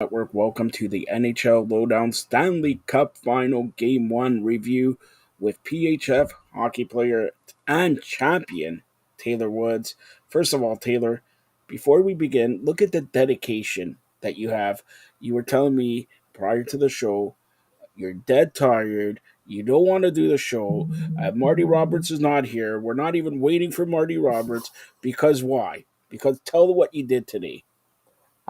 Network. Welcome to the NHL Lowdown Stanley Cup Final Game 1 review with PHF hockey player and champion Taylor Woods. First of all, Taylor, before we begin, look at the dedication that you have. You were telling me prior to the show, you're dead tired. You don't want to do the show. Marty Roberts is not here. We're not even waiting for Marty Roberts. Because why? Because tell what you did today.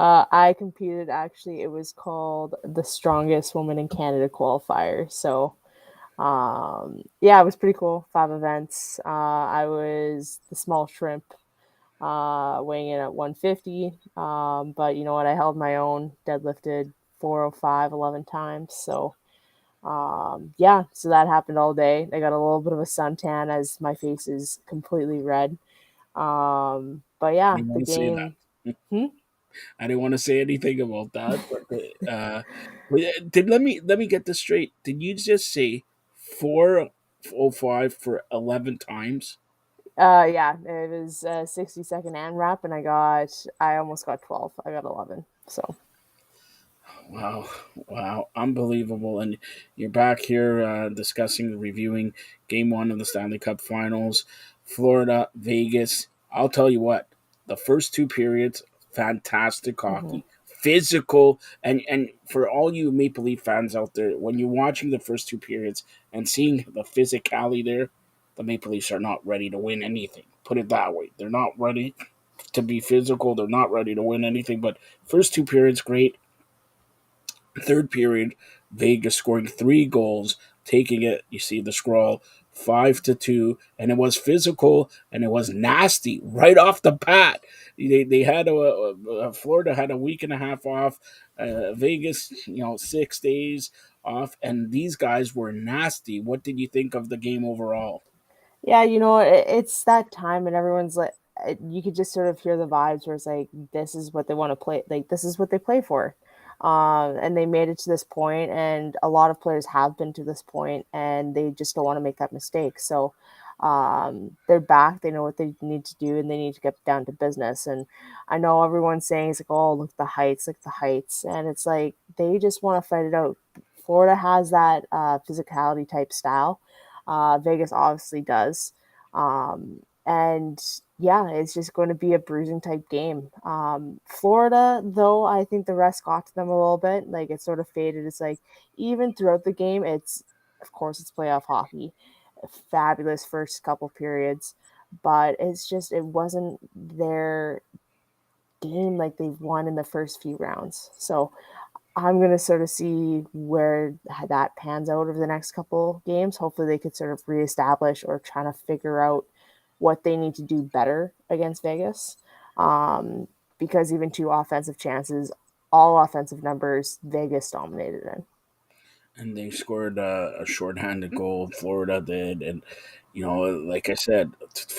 I competed, actually, it was called the Strongest Woman in Canada qualifier. So, yeah, it was pretty cool. 5 events. I was the small shrimp, weighing in at 150. But you know what? I held my own, deadlifted 405 11 times. So, yeah, so that happened all day. I got a little bit of a suntan as my face is completely red. But I yeah, didn't the want to say game. that. Hmm? I didn't want to say anything about that, but did let me get this straight. Did you just say 405 for 11 times? Yeah, it was a 60-second and wrap, and I almost got 12. I got 11. So, Wow, wow, unbelievable! And you're back here discussing, reviewing Game One of the Stanley Cup Finals, Florida, Vegas. I'll tell you what, the first two periods, fantastic mhm. hockey, physical, and for all you Maple Leaf fans out there, when you're watching the first two periods and seeing the physicality there, the Maple Leafs are not ready to win anything. Put it that way, they're not ready to be physical. They're not ready to win anything. But first two periods, great. Third period, Vegas scoring 3 goals, taking it. You see the scroll 5-2, and it was physical and it was nasty right off the bat. They had Florida had a week and a half off. Vegas, 6 days off, and these guys were nasty. What did you think of the game overall? Yeah, it's that time, and everyone's like, you could just sort of hear the vibes where it's like, this is what they want to play. Like, this is what they play for. And they made it to this point, and a lot of players have been to this point, and they just don't want to make that mistake. So, they're back. They know what they need to do, and they need to get down to business. And I know everyone's saying it's like, oh, look the heights, and it's like they just want to fight it out. Florida has that physicality type style. Vegas obviously does. And yeah, it's just going to be a bruising type game. Florida, though, I think the rest got to them a little bit. Like, it sort of faded. It's like, even throughout the game, of course, it's playoff hockey. Fabulous first couple periods, but it wasn't their game like they've won in the first few rounds. So I'm going to sort of see where that pans out over the next couple games. Hopefully, they could sort of reestablish or try to figure out what they need to do better against Vegas. Um, because even two offensive chances, all offensive numbers, Vegas dominated in. And they scored a shorthanded goal. Florida did, and like I said,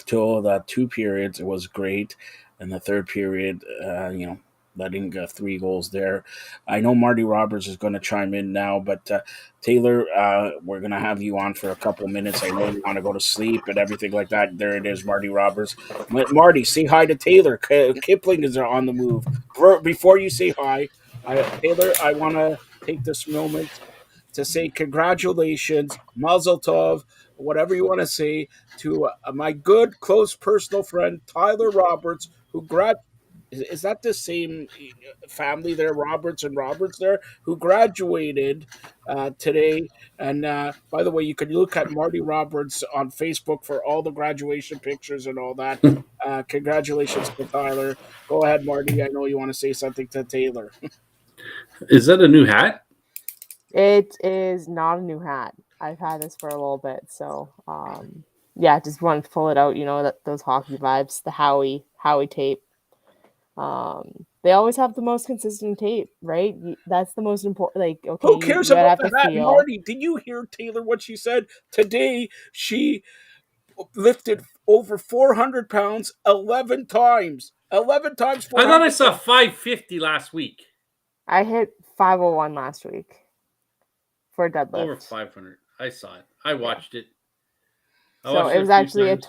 till the two periods, it was great, and the third period, letting 3 goals there. I know Marty Roberts is going to chime in now, but Taylor, we're going to have you on for a couple minutes. I know you want to go to sleep and everything like that. There it is, Marty Roberts. Marty, say hi to Taylor. Kipling is on the move. Before you say hi, Taylor, I want to take this moment to say congratulations, Mazel Tov, whatever you want to say, to my good, close personal friend Tyler Roberts, who is that the same family there, Roberts and Roberts there, who graduated today? And by the way, you can look at Marty Roberts on Facebook for all the graduation pictures and all that. Congratulations to Tyler. Go ahead, Marty. I know you want to say something to Taylor. Is that a new hat? It is not a new hat. I've had this for a little bit, so yeah, just wanted to pull it out. That those hockey vibes, the Howie tape. They always have the most consistent tape, right? That's the most important. Like, okay, Who you cares gotta about have the to hat? feel. Marty, did you hear Taylor what she said? Today she lifted over 400 pounds 11 times. 11 times I thought I 400 saw pounds. 550 last week. I hit 501 last week for a Over deadlift. 500. I saw it. I Yeah. watched it. I So watched it it a was few actually a times.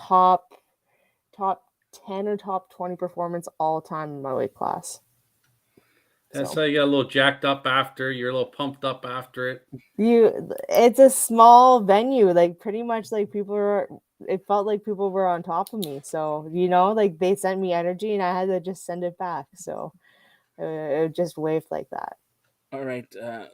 top 10 or top 20 performance all time in my weight class. That's So how you get a little jacked up after. You're a little pumped up after it. it's a small venue, like pretty much like it felt like people were on top of me. So, like they sent me energy and I had to just send it back. So it just waved like that. All right.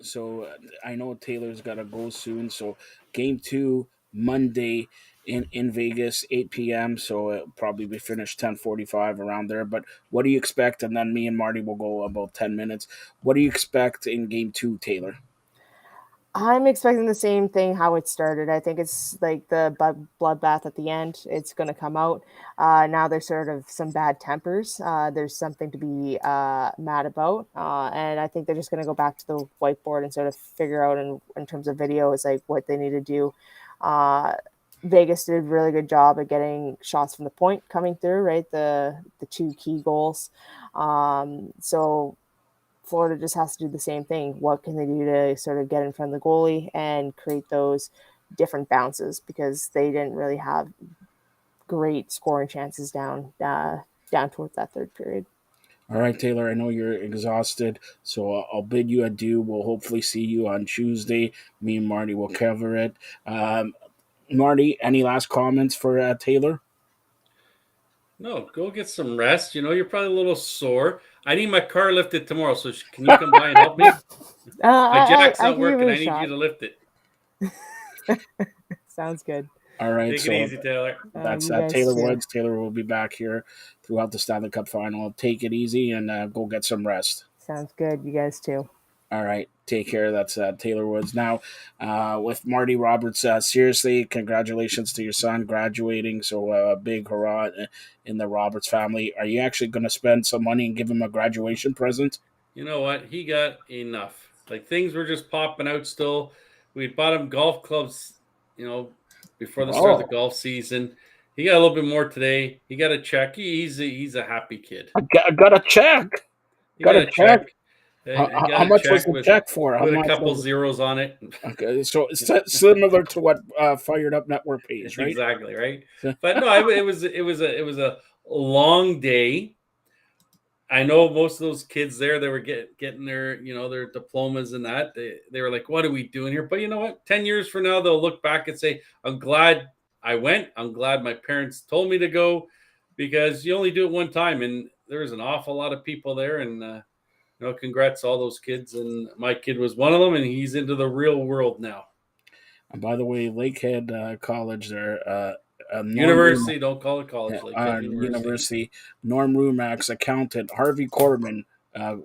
So I know Taylor's got to go soon. So game two Monday in Vegas, 8 p.m. So it'll probably be finished 10:45 around there. But what do you expect? And then me and Marty will go about 10 minutes. What do you expect in game two, Taylor? I'm expecting the same thing how it started. I think it's like the bloodbath at the end. It's going to come out. Now there's sort of some bad tempers. There's something to be mad about. And I think they're just going to go back to the whiteboard and sort of figure out in terms of videos, like what they need to do. Uh, Vegas did a really good job at getting shots from the point coming through, right? The two key goals. So Florida just has to do the same thing. What can they do to sort of get in front of the goalie and create those different bounces, because they didn't really have great scoring chances down towards that third period. All right, Taylor, I know you're exhausted, so I'll bid you adieu. We'll hopefully see you on Tuesday. Me and Marty will cover it. Marty, any last comments for Taylor? No, go get some rest. You're probably a little sore. I need my car lifted tomorrow, so can you come by and help me? My jack's I not can give working. it a I need you shot. to lift it. Sounds good. All right, Take it so easy, Taylor. that's You guys Taylor too. Woods. Taylor will be back here throughout the Stanley Cup final. Take it easy and go get some rest. Sounds good. You guys too. All right, take care. That's Taylor Woods. Now, with Marty Roberts, seriously, congratulations to your son graduating. So, big hurrah in the Roberts family. Are you actually going to spend some money and give him a graduation present? You know what? He got enough. Like, things were just popping out still. We bought him golf clubs, before the start of the Oh, golf season. He got a little bit more today. He got a check. He's a happy kid. I got a check. He Got got a a check. check. He How got a much was check the with check for? How with a much couple was it? zeros on it. Okay, so it's similar to what Fired Up Network pays, right? Exactly, right? But no, it was a long day. I know most of those kids there, they were getting their diplomas and that. They were like, what are we doing here? But you know what? 10 years from now, they'll look back and say, I'm glad I went. I'm glad my parents told me to go, because you only do it one time. And there was an awful lot of people there. And, congrats to all those kids. And my kid was one of them, and he's into the real world now. And by the way, Lakehead College, there, Norm University, don't call it college, like University. University, Norm Rumack's accountant, Harvey Corbin,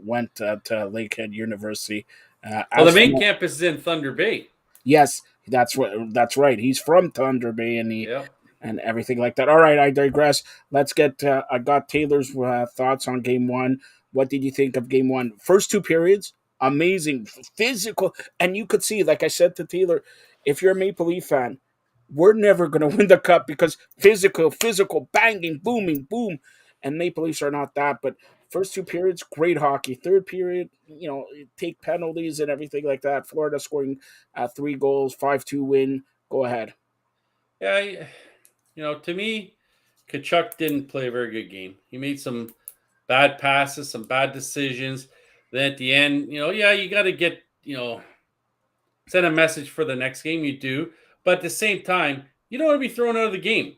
went to Lakehead University. Well, the As main for, campus is in Thunder Bay. yes, that's right. He's from Thunder Bay, Yep. and everything like that. All right, I digress. Let's get. I got Taylor's thoughts on game one. What did you think of game one? First two periods, amazing, physical, and you could see, like I said to Taylor, if you're a Maple Leaf fan, we're never going to win the cup because physical, banging, booming, boom, and Maple Leafs are not that. But first two periods, great hockey. Third period, take penalties and everything like that. Florida scoring 3 goals, 5-2 win. Go ahead. Yeah, to me, Kachuk didn't play a very good game. He made some bad passes, some bad decisions. Then at the end, you got to get, send a message for the next game. You do. But at the same time, you don't want to be thrown out of the game,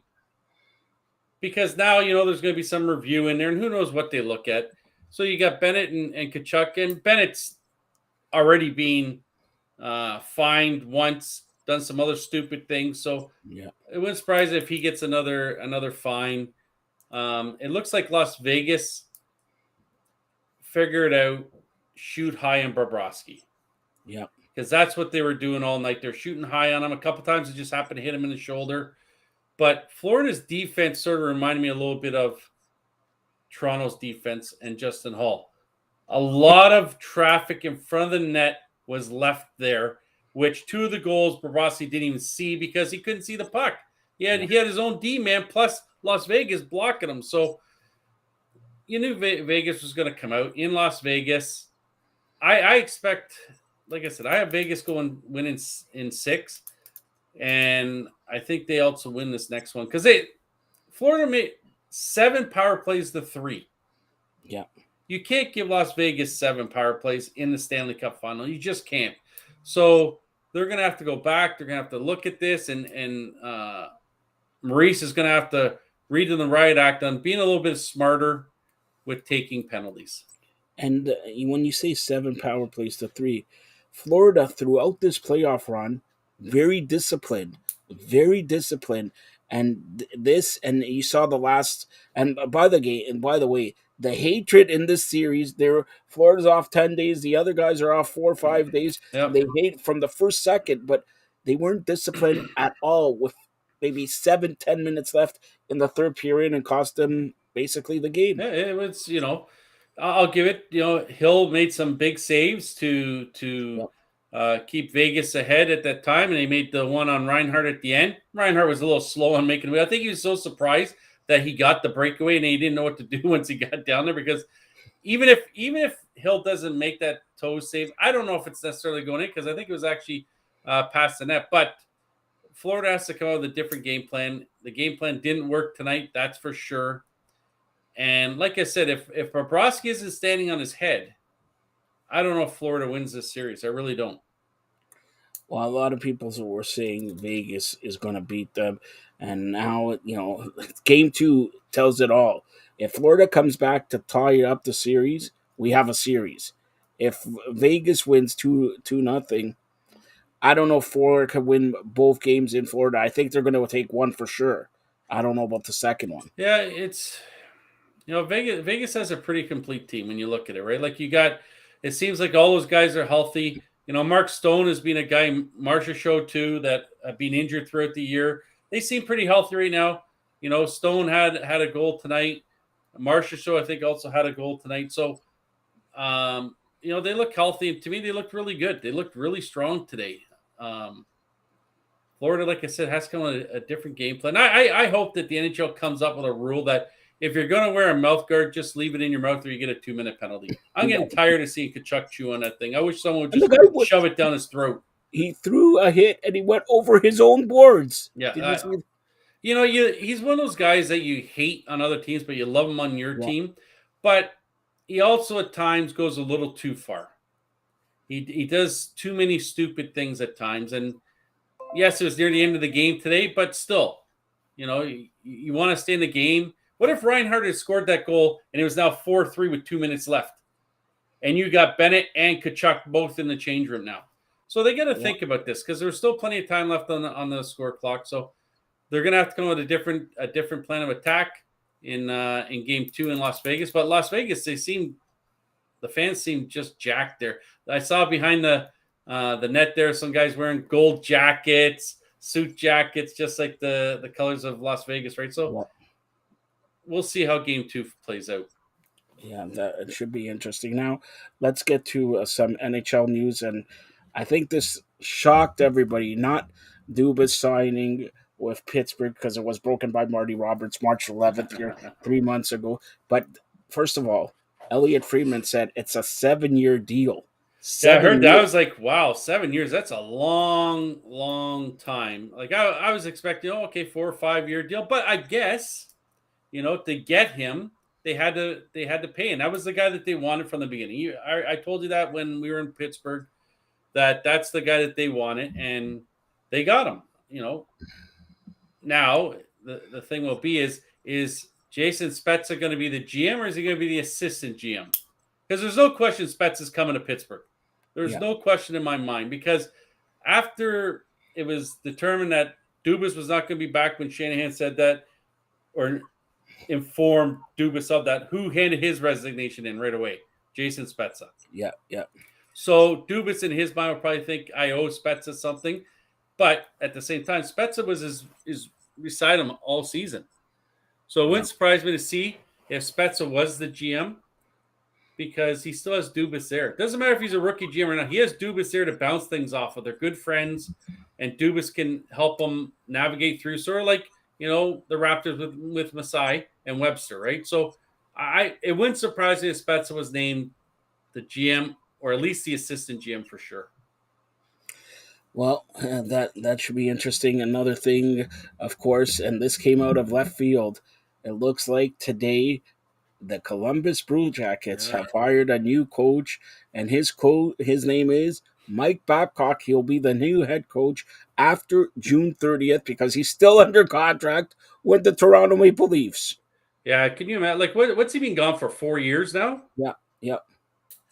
because now, there's going to be some review in there, and who knows what they look at. So you got Bennett and Kachuk, and Bennett's already been fined once, done some other stupid things. So Yeah. it wouldn't surprise if he gets another fine. It looks like Las Vegas figured out shoot high on Bobrovsky, Yeah. because that's what they were doing all night. They're shooting high on him. A couple times it just happened to hit him in the shoulder. But Florida's defense sort of reminded me a little bit of Toronto's defense and Justin Hall. A lot of traffic in front of the net was left there, which two of the goals Bobrovsky didn't even see because he couldn't see the puck. He had his own D-man plus Las Vegas blocking him. So you knew Vegas was going to come out in Las Vegas. I expect, like I said, I have Vegas winning in 6, and I think they also win this next one because Florida made 7 power plays to 3. Yeah. You can't give Las Vegas 7 power plays in the Stanley Cup final. You just can't. So they're going to have to go back. They're going to have to look at this, and Maurice is going to have to read in the riot act on being a little bit smarter with taking penalties. And when you say 7 power plays to 3, Florida throughout this playoff run, very disciplined, very disciplined. And this, and you saw the last, and by the game, and by the way, the hatred in this series, there, Florida's off 10 days, the other guys are off 4 or 5 days. Yep. They hate from the first second, but they weren't disciplined at all with maybe 7-10 minutes left in the third period and cost them basically the game. Yeah, it was, I'll give it. Hill made some big saves to Yep. keep Vegas ahead at that time, and he made the one on Reinhart at the end. Reinhart was a little slow on making it. I think he was so surprised that he got the breakaway and he didn't know what to do once he got down there, because even if Hill doesn't make that toe save, I don't know if it's necessarily going in, because I think it was actually past the net. But Florida has to come out with a different game plan. The game plan didn't work tonight, that's for sure. And like I said, if Bobrovsky isn't standing on his head, I don't know if Florida wins this series. I really don't. Well, a lot of people were saying Vegas is going to beat them. And now, game 2 tells it all. If Florida comes back to tie up the series, we have a series. If Vegas wins 2-0, I don't know if Florida could win both games in Florida. I think they're going to take one for sure. I don't know about the second one. Yeah, it's Vegas has a pretty complete team when you look at it, right? Like it seems like all those guys are healthy. Mark Stone has been a guy, Marsha showed too, that have been injured throughout the year. They seem pretty healthy right now. Stone had a goal tonight. Marsha show, I think, also had a goal tonight. So, they look healthy. To me, they looked really good. They looked really strong today. Florida, like I said, has come with a different game plan. I hope that the NHL comes up with a rule that if you're going to wear a mouth guard, just leave it in your mouth or you get a 2-minute penalty. I'm getting tired of seeing Kachuk chew on that thing. I wish someone would just shove it down his throat. He threw a hit and he went over his own boards. Yeah. He's one of those guys that you hate on other teams, but you love him on your team. But he also at times goes a little too far. He does too many stupid things at times. And yes, it was near the end of the game today, but still, you want to stay in the game. What if Reinhart had scored that goal and it was now 4-3 with 2 minutes left? And you got Bennett and Kachuk both in the change room now. So they got to think about this, because there's still plenty of time left on the score clock. So they're going to have to come up with a different plan of attack in game 2 in Las Vegas. But Las Vegas, the fans seem just jacked there. I saw behind the net there some guys wearing gold jackets, suit jackets, just like the colors of Las Vegas, right? So we'll see how game 2 plays out. Yeah, it should be interesting. Now, let's get to some NHL news, and I think this shocked everybody. Not Dubas signing with Pittsburgh, because it was broken by Marty Roberts March 11th here 3 months ago. But first of all, Elliot Friedman said it's a 7-year deal. I heard that. I was like, wow, 7 years. That's a long, long time. Like I was expecting, 4 or 5 year deal. But I guess, to get him, they had to pay. And that was the guy that they wanted from the beginning. I told you that when we were in Pittsburgh, that's the guy that they wanted, and they got him. Now the thing will be is Jason Spezza going to be the GM, or is he going to be the assistant GM? Because there's no question Spezza is coming to Pittsburgh. There's no question in my mind, because after it was determined that Dubas was not going to be back when Shanahan said that, or informed Dubas of that, who handed his resignation in right away? Jason Spezza. Yeah. So Dubas in his mind will probably think, I owe Spezza something. But at the same time, Spezza was his beside him all season. So it wouldn't surprise me to see if Spezza was the GM, because he still has Dubas there. It doesn't matter if he's a rookie GM or not. He has Dubas there to bounce things off of. They're good friends, and Dubas can help them navigate through, sort of like, the Raptors with Masai and Webster, right? So it wouldn't surprise me if Spezza was named the GM, or at least the assistant GM for sure. Well, that should be interesting. Another thing, of course, and this came out of left field. It looks like today the Columbus Blue Jackets have hired a new coach, and his name is Mike Babcock. He'll be the new head coach after June 30th because he's still under contract with the Toronto Maple Leafs. Yeah, can you imagine? Like, what's he been gone for 4 years now? Yeah, yeah.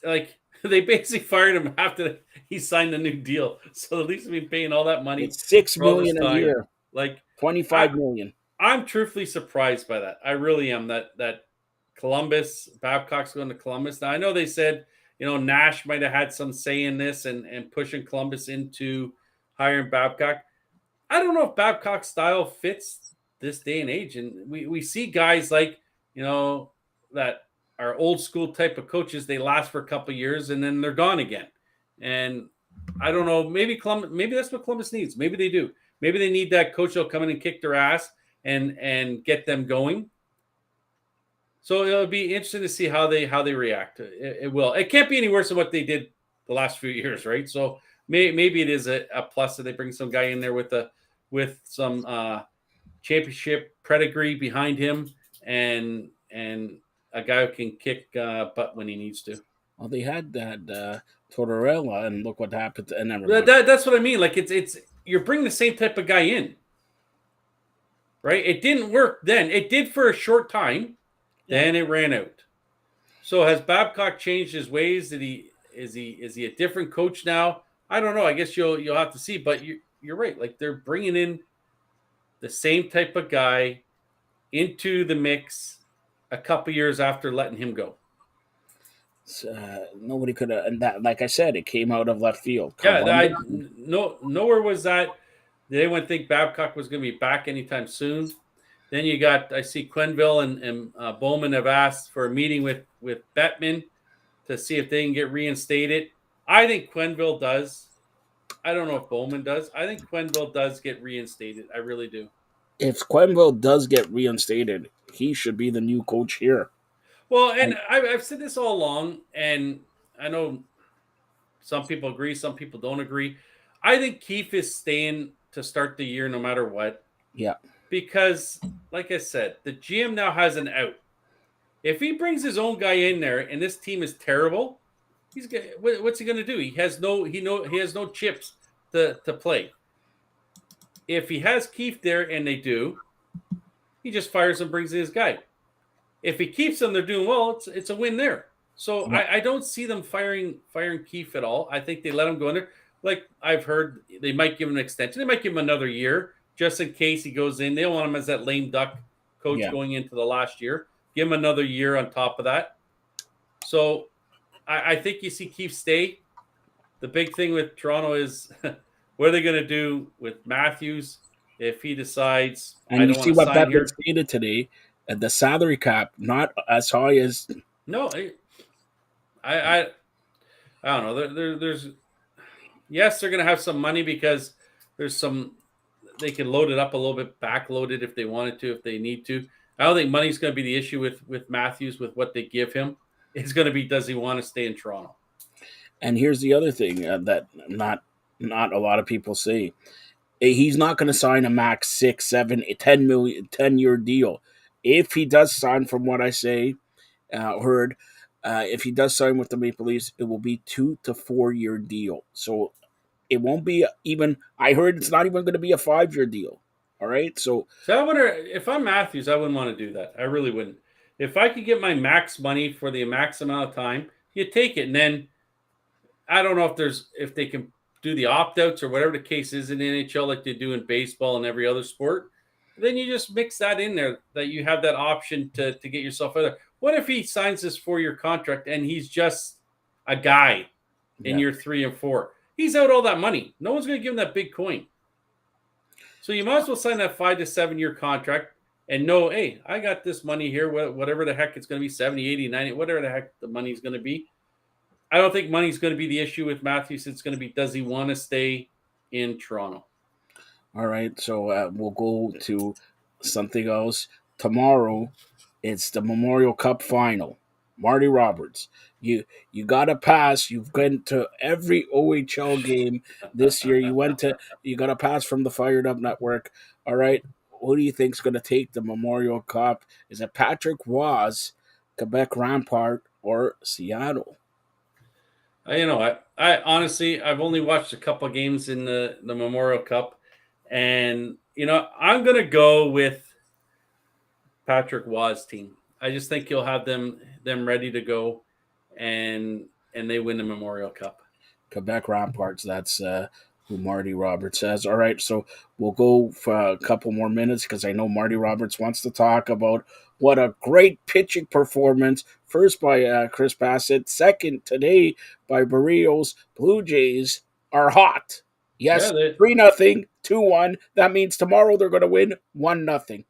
Like, they basically fired him after he signed a new deal. So the Leafs have been paying all that money It's $6 for all this million a time. year, Like, 25 million. I'm truthfully surprised by that. I really am. That Columbus, Babcock's going to Columbus. Now I know they said, Nash might have had some say in this and pushing Columbus into hiring Babcock. I don't know if Babcock's style fits this day and age. And we see guys like, that are old school type of coaches. They last for a couple of years and then they're gone again. And I don't know, maybe that's what Columbus needs. Maybe they do. Maybe they need that coach that'll come in and kick their ass and get them going. So it'll be interesting to see how they react. It will. It can't be any worse than what they did the last few years, right? So maybe it is a plus that they bring some guy in there with some championship pedigree behind him and a guy who can kick butt when he needs to. Well, they had that Tortorella, and look what happened. And that's what I mean. Like it's you're bringing the same type of guy in, right? It didn't work then. It did for a short time. Then it ran out. So has Babcock changed his ways? Is he a different coach now? I don't know. I guess you'll have to see. But you're right. Like they're bringing in the same type of guy into the mix a couple years after letting him go. Nobody could have, and that, like I said, it came out of left field. Nowhere was that. Did anyone think Babcock was going to be back anytime soon? Then I see Quenneville and Bowman have asked for a meeting with Bettman to see if they can get reinstated. I think Quenneville does. I don't know if Bowman does. I think Quenneville does get reinstated. I really do. If Quenneville does get reinstated, he should be the new coach here. Well, and I've said this all along, and I know some people agree, some people don't agree. I think Keefe is staying to start the year no matter what. Yeah. Because, like I said, the GM now has an out. If he brings his own guy in there and this team is terrible, what's he going to do? He has no chips to play. If he has Keefe there and they do, he just fires and brings in his guy. If he keeps them, they're doing well. It's a win there. So yeah. I don't see them firing Keefe at all. I think they let him go in there. Like I've heard, they might give him an extension. They might give him another year just in case he goes in. They don't want him as that lame duck coach going into the last year. Give him another year on top of that. So I think you see Keefe stay. The big thing with Toronto is what are they going to do with Matthews if he decides? And you see what Bettman stated today. The salary cap not as high as I don't know. There's yes, they're going to have some money because there's some they can load it up a little bit, backload it if they wanted to, if they need to. I don't think money's going to be the issue with Matthews with what they give him. It's going to be does he want to stay in Toronto? And here's the other thing that not a lot of people say. He's not going to sign a max 6, 7, 10 million 10-year deal. If he does sign, from what I heard, if he does sign with the Maple Leafs, it will be 2 to 4 year deal. So it won't be even. I heard it's not even going to be a 5-year deal. All right. So I wonder if I'm Matthews, I wouldn't want to do that. I really wouldn't. If I could get my max money for the max amount of time, you take it, and then I don't know if they can do the opt outs or whatever the case is in the NHL, like they do in baseball and every other sport. Then you just mix that in there, that you have that option to get yourself out there. What if he signs this 4-year contract and he's just a guy in year 3 and 4? He's out all that money. No one's going to give him that big coin. So you might as well sign that 5 to 7 year contract and know, hey, I got this money here, whatever the heck it's going to be, 70, 80, 90, whatever the heck the money's going to be. I don't think money's going to be the issue with Matthews. It's going to be, does he want to stay in Toronto? All right, so we'll go to something else. Tomorrow, it's the Memorial Cup final. Marty Roberts, you got a pass. You've been to every OHL game this year. You got a pass from the Fired Up Network. All right, who do you think's going to take the Memorial Cup? Is it Patrick Roy Quebec Rampart or Seattle. I honestly, I've only watched a couple of games in the Memorial Cup, and I'm gonna go with Patrick Waugh's team. I just think he'll have them ready to go, and they win the Memorial Cup. Quebec Ramparts. That's who Marty Roberts says. All right, so we'll go for a couple more minutes because I know Marty Roberts wants to talk about what a great pitching performance. First by Chris Bassett, second today by Barrios. Blue Jays are hot. Yes, Yeah, 3-0, 2-1. That means tomorrow they're going to win 1-0.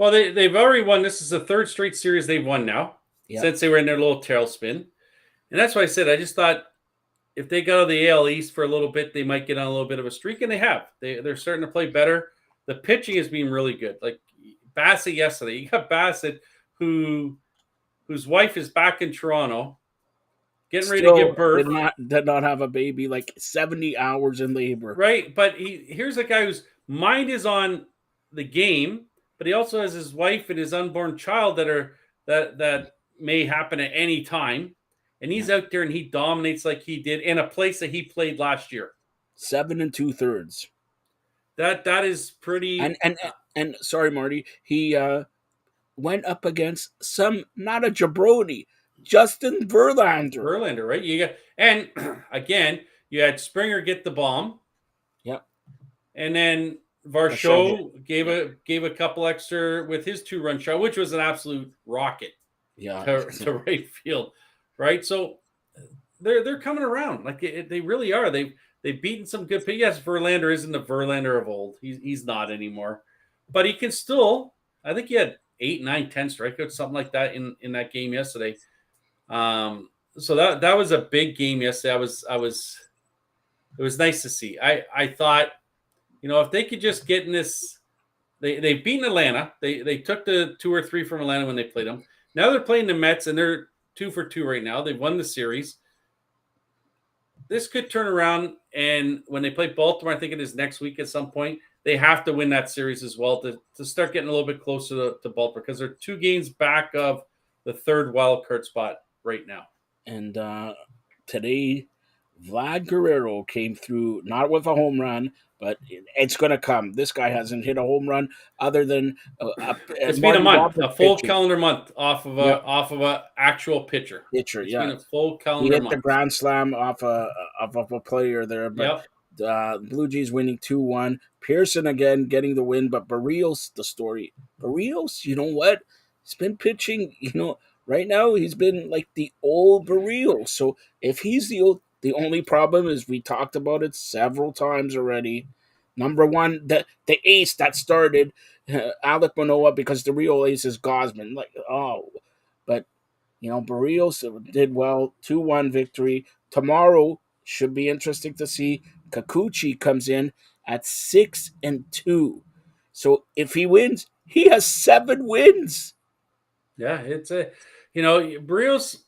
well, they've already won. This is the third straight series they've won now since they were in their little tailspin, and that's why I said I just thought if they got out of the AL East for a little bit, they might get on a little bit of a streak, and they have. They're starting to play better. The pitching has been really good. Like Bassett yesterday, you got Bassett whose wife is back in Toronto, getting ready to give birth. Did not have a baby, like 70 hours in labor. Right, but here's a guy whose mind is on the game, but he also has his wife and his unborn child that may happen at any time. And he's out there and he dominates like he did in a place that he played last year. 7 2/3. That is pretty. And sorry, Marty, he went up against not a jabroni, Justin Verlander. Verlander, right? You got, and again, you had Springer get the bomb. Yep. And then Varsho gave a couple extra with his 2-run shot, which was an absolute rocket. Yeah. To right field. Right, so they're coming around like they really are. They've beaten some good pitchers. Yes, Verlander isn't the Verlander of old. He's not anymore, but he can still. I think he had 8, 9, 10 strikeouts, something like that in that game yesterday. So that was a big game yesterday. It was nice to see. I thought, if they could just get in this, they've beaten Atlanta. They took the 2 or 3 from Atlanta when they played them. Now they're playing the Mets and they're 2 for 2 right now. They've won the series. This could turn around, and when they play Baltimore, I think it is next week at some point, they have to win that series as well to start getting a little bit closer to Baltimore because they're 2 games back of the 3rd wild card spot right now. And today, Vlad Guerrero came through, not with a home run, but it's going to come. This guy hasn't hit a home run other than it's been a month, a full calendar month off of a actual pitcher. It's been a full calendar month. He hit the grand slam off a player there, but Blue Jays winning 2-1. Pearson again getting the win, but Barrios, the story. Barrios, you know what? He's been pitching. Right now he's been like the old Barrios. So if he's the only problem is we talked about it several times already. Number one, the ace that started Alek Manoah, because the real ace is Gosman. But Barrios did well. 2-1 victory. Tomorrow should be interesting to see. Kikuchi comes in at 6-2. So if he wins, he has 7 wins. Yeah, it's Barrios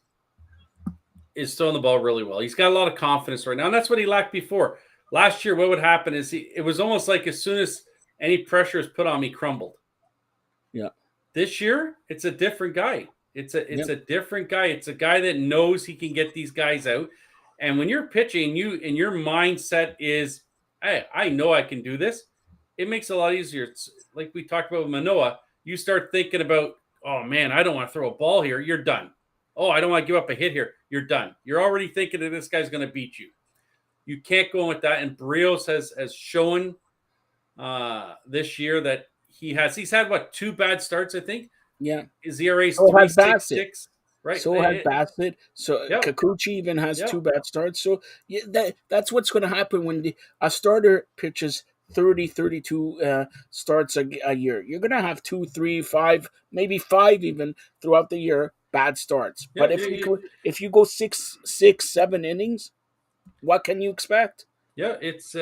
is throwing the ball really well. He's got a lot of confidence right now, and that's what he lacked before. Last year, what would happen is it was almost like as soon as any pressure is put on him, he crumbled. Yeah. This year, it's a different guy. It's a different guy. It's a guy that knows he can get these guys out. And when you're pitching, and your mindset is, hey, I know I can do this, it makes it a lot easier. It's like we talked about with Manoah. You start thinking about, oh, man, I don't want to throw a ball here. You're done. Oh, I don't want to give up a hit here. You're done. You're already thinking that this guy's going to beat you. You can't go in with that. And Barrios has shown this year that he's had, 2 bad starts, I think? Yeah. His ERA is 3.66. Right. So had Bassett. So Kikuchi even has 2 bad starts. So that's what's going to happen when a starter pitches 30, 32 starts a year. You're going to have 2, 3, 5, maybe 5 even throughout the year bad starts. But if you go 6, 7 innings, what can you expect? Yeah, it's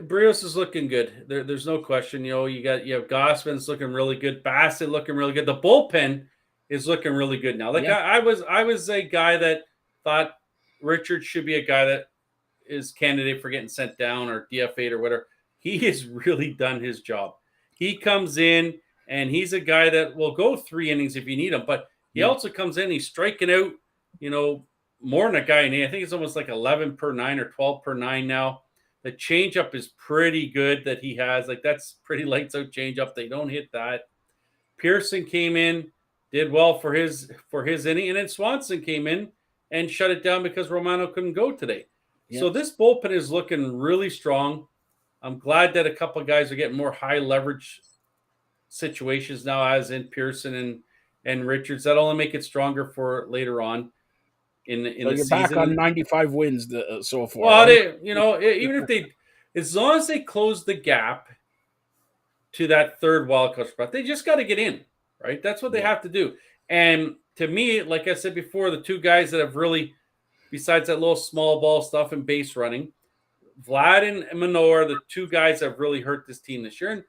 Barrios is looking good. There's no question. You have Gosman's looking really good. Bassett looking really good. The bullpen is looking really good now. I was a guy that thought Richard should be a guy that is candidate for getting sent down or DFA'd or whatever. He has really done his job. He comes in and he's a guy that will go 3 innings if you need him, but He also comes in, he's striking out, more than a guy. And I think it's almost like 11 per 9 or 12 per 9 now. The changeup is pretty good that he has. Like, that's pretty lights out changeup. They don't hit that. Pearson came in, did well for his inning, and then Swanson came in and shut it down because Romano couldn't go today. Yep. So this bullpen is looking really strong. I'm glad that a couple of guys are getting more high leverage situations now, as in Pearson and Richards. That'll only make it stronger for later on in the you're season. Back on 95 wins so far. Well, right? Even if they, as long as they close the gap to that third wildcard spot, they just got to get in, right? That's what they have to do. And to me, like I said before, the two guys that have really, besides that little small ball stuff and base running, Vlad and Manoah are the two guys that have really hurt this team this year. And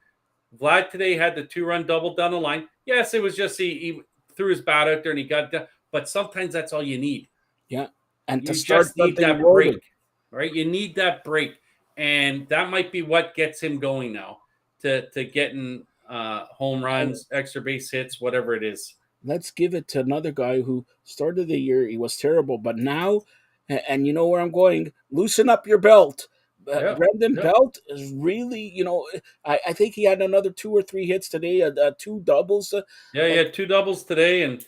Vlad today had the 2-run double down the line. Yes, it was just he threw his bat out there and he got done. But sometimes that's all you need. Yeah. And you just need that break, right? You need that break. And that might be what gets him going now to getting home runs, extra base hits, whatever it is. Let's give it to another guy who started the year, he was terrible, but now, and you know where I'm going, loosen up your belt. Brendan Belt is really, I think he had another 2 or 3 hits today, 2 doubles. He had 2 doubles today, and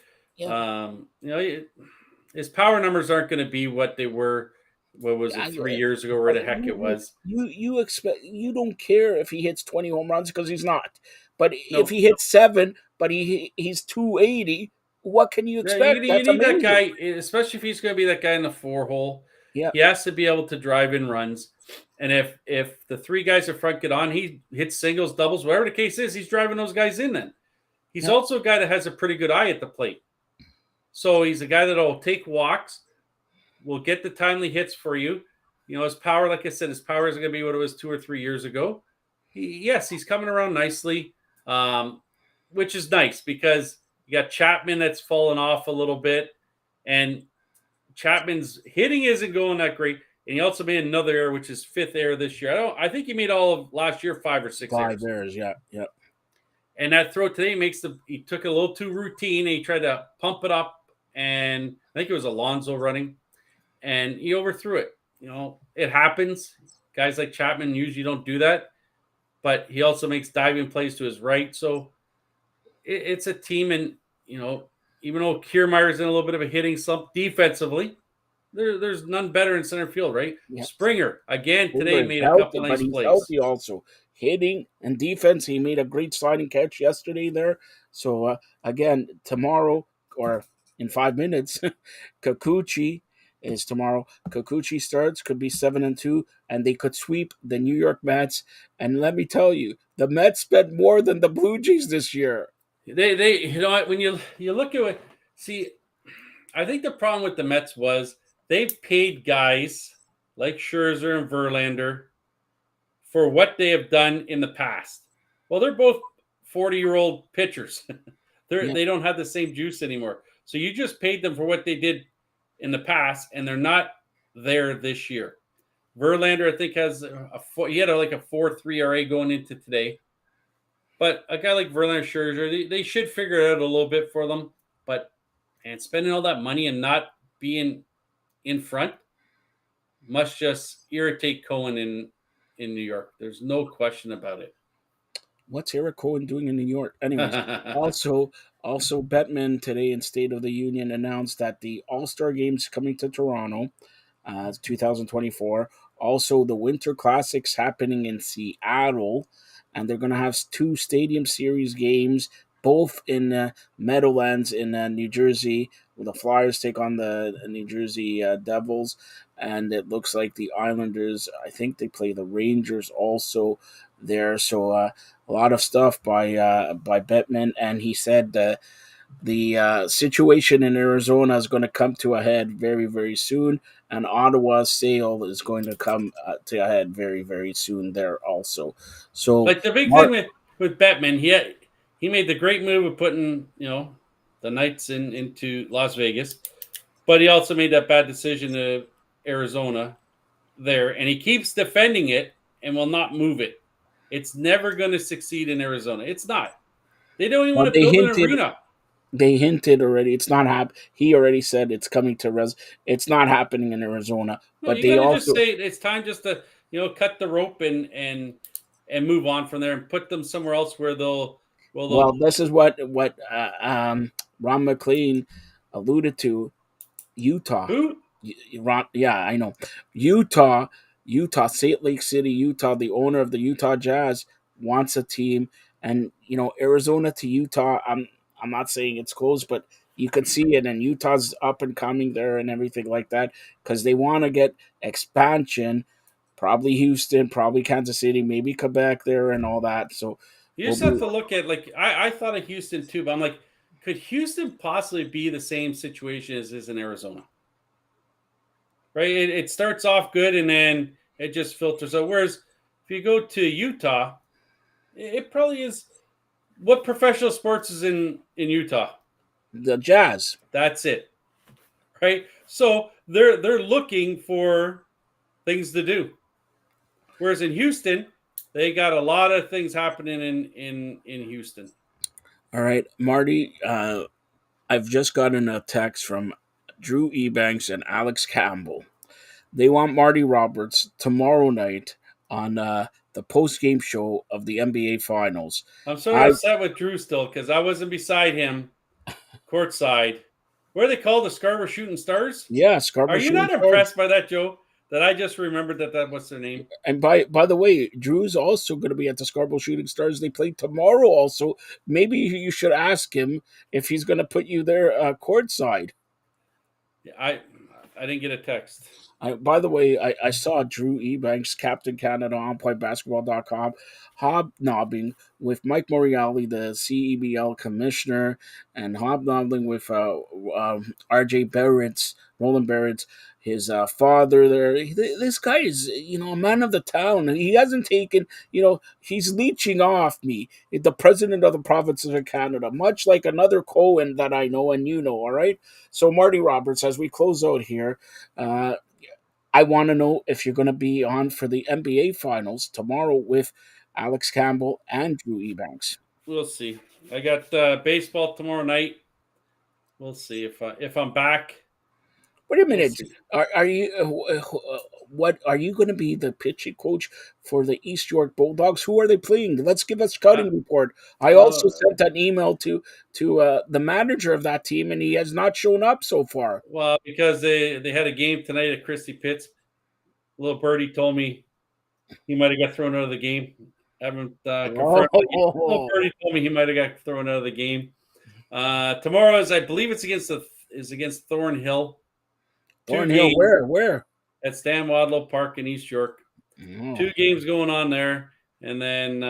his power numbers aren't going to be what they were. What was it, 3 years ago? Where the heck it was? You don't care if he hits 20 home runs because he's not. But if he hits 7, but he's 280, what can you expect? You need that guy, especially if he's going to be that guy in the 4-hole. Yeah, he has to be able to drive in runs. And if the 3 guys up front get on, he hits singles, doubles, whatever the case is, he's driving those guys in. Then he's also a guy that has a pretty good eye at the plate. So he's a guy that'll take walks, will get the timely hits for you. His power, like I said, his power isn't going to be what it was 2 or 3 years ago. He's coming around nicely, which is nice because you got Chapman that's fallen off a little bit, and Chapman's hitting isn't going that great. And he also made another error, which is 5th error this year. I think he made all of last year 5 or 6 errors. 5 errors, yeah. And that throw today he took it a little too routine, and he tried to pump it up, and I think it was Alonso running, and he overthrew it. It happens. Guys like Chapman usually don't do that, but he also makes diving plays to his right. So it's a team, and even though Kiermaier's in a little bit of a hitting slump defensively, there's none better in center field, right? Yeah. Springer again today made a couple nice plays. Healthy also, hitting and defense. He made a great sliding catch yesterday there. So again, tomorrow or in 5 minutes, Kikuchi is tomorrow. Kikuchi starts, could be 7-2, and they could sweep the New York Mets. And let me tell you, the Mets spent more than the Blue Jays this year. They when you look at it, see, I think the problem with the Mets was they've paid guys like Scherzer and Verlander for what they have done in the past. Well, they're both 40-year-old pitchers. They don't have the same juice anymore. So you just paid them for what they did in the past, and they're not there this year. Verlander, I think, he had like a 4.3 ERA going into today. But a guy like Verlander, Scherzer, they should figure it out a little bit for them. But spending all that money and not being in front must just irritate Cohen in New York. There's no question about it. What's Eric Cohen doing in New York? Anyways, also Bettman today in State of the Union announced that the All-Star Game's coming to Toronto, 2024. Also, the Winter Classics happening in Seattle, and they're going to have 2 Stadium Series games, both in Meadowlands in New Jersey, where the Flyers take on the New Jersey Devils, and it looks like the Islanders, I think they play the Rangers also there. So a lot of stuff by Bettman, and he said the situation in Arizona is going to come to a head very, very soon, and Ottawa's sale is going to come to a head very, very soon there also. So, but the big thing with Bettman, he made the great move of putting the Knights into Las Vegas, but he also made that bad decision to Arizona there, and he keeps defending it and will not move it. It's never going to succeed in Arizona. It's not. They don't even want to build an arena. They hinted already. It's not He already said it's coming to. It's not happening in Arizona. No, But you they got to just also say it's time just to cut the rope and move on from there and put them somewhere else where well, they'll this is what Ron McLean alluded to. Utah. who Yeah, I know. Utah, Salt Lake City, Utah. The owner of the Utah Jazz wants a team, and Arizona to Utah. I'm not saying it's close, but you could see it, and Utah's up and coming there and everything like that because they want to get expansion. Probably Houston, probably Kansas City, maybe Quebec there and all that. So you we'll just have be to look at like I thought of Houston too, but I'm like, could Houston possibly be the same situation as is in Arizona? Right? It starts off good and then it just filters out. Whereas if you go to Utah, it probably is. What professional sports is in Utah? the Jazz. That's it, right? So they're looking for things to do. Whereas in Houston, they got a lot of things happening in Houston. All right, Marty. I've just gotten a text from Drew Ebanks and Alex Campbell. They want Marty Roberts tomorrow night on the post game show of the NBA Finals. I'm sort of I upset with Drew still because I wasn't beside him courtside. What are they called? The Scarborough Shooting Stars? Yeah, Are Scarborough you Shooting not Stars. impressed by that, Joe? That I just remembered that was their name. And by the way, Drew's also going to be at the Scarborough Shooting Stars. They play tomorrow. Also, maybe you should ask him if he's going to put you there courtside. I didn't get a text. By the way, I saw Drew Ebanks, Captain Canada on PlayBasketball.com, hobnobbing with Mike Moriali, the CEBL commissioner, and hobnobbing with RJ Barrett's, Roland Barrett's, his father there. This guy is, a man of the town. He hasn't taken, he's leeching off me, the president of the provinces of Canada, much like another Cohen that I know and all right? So, Marty Roberts, as we close out here, I want to know if you're going to be on for the NBA Finals tomorrow with Alex Campbell and Drew Ebanks. We'll see. I got baseball tomorrow night. We'll see if I'm back. Wait a We'll minute. see. Are you what are you going to be the pitching coach for the East York Bulldogs? Who are they playing? Let's give a Uh, scouting report. I uh, also sent an email to the manager of that team, and he has not shown up so far. well, because they had a game tonight at Christie Pitts. Little birdie told me he might have got thrown out of the game. I haven't confirmed it yet. Little Oh, birdie told me he might have got thrown out of the game. Tomorrow is, I believe, it's against Thornhill. Two Thornhill, games where? at Stan Wadlow Park in East York. Oh, 2 games going on there, and then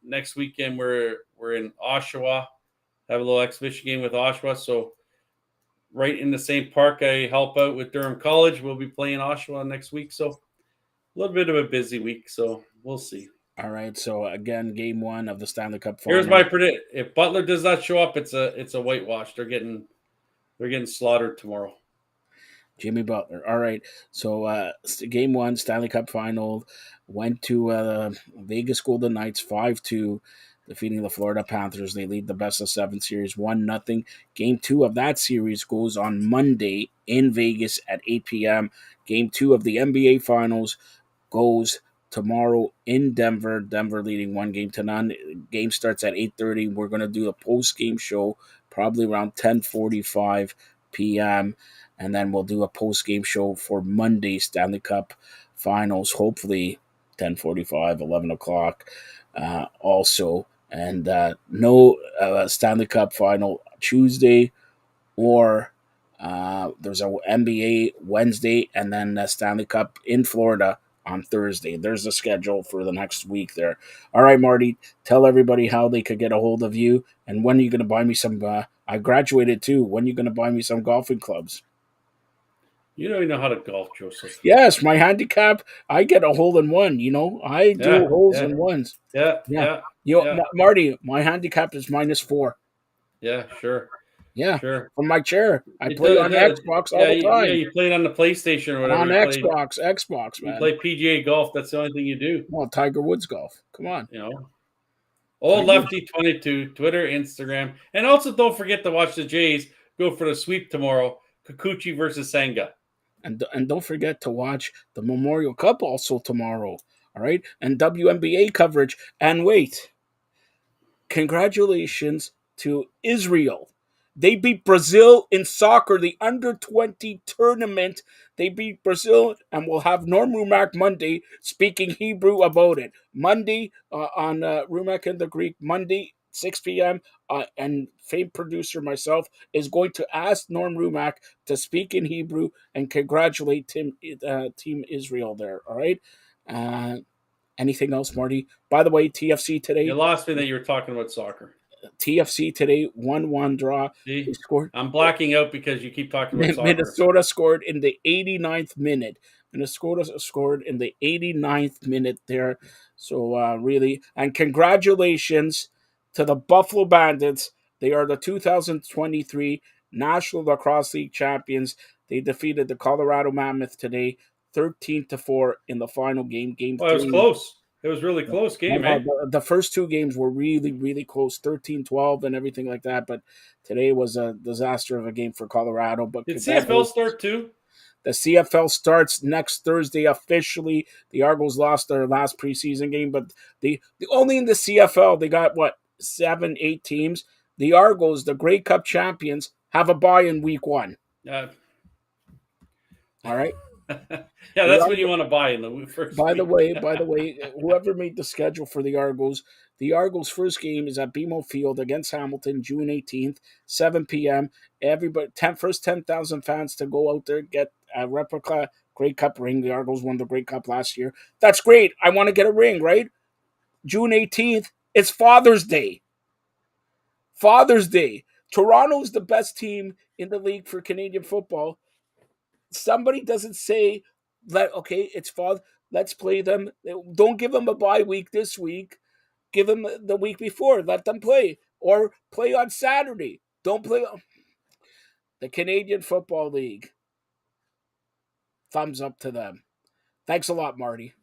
next weekend we're in Oshawa. Have a little exhibition game with Oshawa. So right in the same park I help out with Durham College. We'll be playing Oshawa next week. So a little bit of a busy week. So we'll see. all right. So again, game one of the Stanley Cup Here's final. my predict: if Butler does not show up, it's a whitewash. They're getting slaughtered tomorrow. Jimmy Butler. All right. So game one, Stanley Cup final, went to Vegas Golden Knights 5-2, defeating the Florida Panthers. They lead the best of 7 series 1-0. Game two of that series goes on Monday in Vegas at 8 p.m. Game two of the NBA Finals goes tomorrow in Denver. Denver leading 1-0. Game starts at 8:30. We're going to do a post-game show probably around 10:45 p.m. And then we'll do a post-game show for Monday Stanley Cup Finals, hopefully 10:45, 11 o'clock also. And no Stanley Cup Final Tuesday or there's a NBA Wednesday and then the Stanley Cup in Florida on Thursday. There's the schedule for the next week there. All right, Marty, tell everybody how they could get a hold of you and when are you going to buy me some. I graduated too. When are you going to buy me some golfing clubs? You don't even know how to golf, Joseph. Yes, my handicap, I get a hole in one. I do Yeah, holes yeah, in ones. yeah, Yeah. yeah, yeah, Marty, my handicap is -4. yeah. Sure, Yeah, sure. from my chair. I It play does. on Xbox all Yeah, the yeah. time. You played on the PlayStation or whatever. On Xbox, You man. play PGA golf. That's the only thing you do. Well, Tiger Woods golf. Come on. You know. Old Lefty 22, Twitter, Instagram. And also don't forget to watch the Jays go for the sweep tomorrow. Kikuchi versus Senga. And don't forget to watch the Memorial Cup also tomorrow. All right? And WNBA coverage. And wait, congratulations to Israel. They beat Brazil in soccer, the under-20 tournament. They beat Brazil, and we'll have Norm Rumack Monday speaking Hebrew about it. Monday on Rumack and the Greek, Monday, 6 p.m., and famed producer myself is going to ask Norm Rumack to speak in Hebrew and congratulate Team Israel there, all right? Anything else, Marty? By the way, TFC today. You lost me that you were talking about soccer. TFC today, 1-1 draw. See? They scored. I'm blacking out because you keep talking about soccer. Minnesota scored in the 89th minute. Minnesota scored in the 89th minute there. So really, and congratulations to the Buffalo Bandits. They are the 2023 National Lacrosse League champions. They defeated the Colorado Mammoth today, 13-4 in the final game. Game Well, it was 3. close. It was really close game, eh? The first two games were really, really close, 13-12 and everything like that. But today was a disaster of a game for Colorado. But did CFL start too? The CFL starts next Thursday officially. The Argos lost their last preseason game, but the only in the CFL they got 7, 8 teams. The Argos, the Grey Cup champions, have a bye in week 1. All right. Yeah, that's when you want to buy in the first. By the way, whoever made the schedule for the Argos first game is at BMO Field against Hamilton, June 18th, 7 p.m. Everybody, first 10,000 fans to go out there, get a replica Grey Cup ring. The Argos won the Grey Cup last year. That's great. I want to get a ring, right? June 18th, it's Father's Day. Father's Day. Toronto's the best team in the league for Canadian football. Somebody doesn't say that, okay, it's father. Let's play them. Don't give them a bye week this week. Give them the week before. Let them play. Or play on Saturday. Don't play the Canadian Football League. Thumbs up to them. Thanks a lot, Marty.